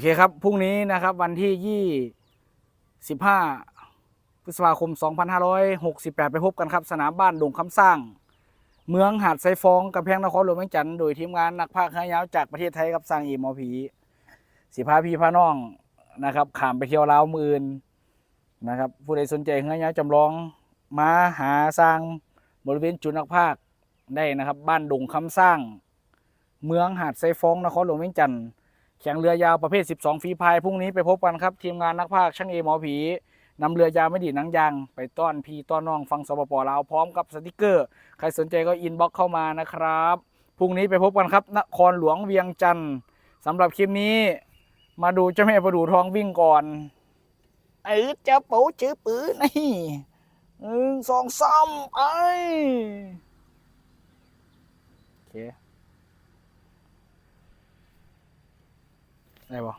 เคครับพรุ่งนี้นะครับวันที่25พฤษภาคม2568ไปพบกันครับสนามบ้านดงคำสร้างเมืองหาดไซฟองกำแพงนครหลวงเวียงจันทร์โดยทีมงานนักพากย์หางยาวจากประเทศไทยกับสร้างอีหมอผีสิพาพี่พาน้องนะครับขามไปเที่ยวลาวมืออื่นนะครับผู้ใดสนใจหางยาวจำลองมาหาสร้างบริเวณจุดนักพากย์ได้นะครับบ้านดงคำสร้างเมืองหาดไซฟองนครหลวงเวียงจันทร์แข่งเรือยาวประเภท12ฝีพายพรุ่งนี้ไปพบกันครับทีมงานนักพากย์ช่างเอหมอผีนำเรือยาวไม่ดีหนังยางไปต้อนพี่ต้อนน้องฟังสปปลาวพร้อมกับสติกเกอร์ใครสนใจก็อินบ็อกเข้ามานะครับพรุ่งนี้ไปพบกันครับนครหลวงเวียงจันทร์สำหรับคลิปนี้มาดูเจ้าแม่ประดู่ทองวิ่งก่อนเจ้าปูจื้อปื้อนี่1 2 3ไปโอเคได้ปะ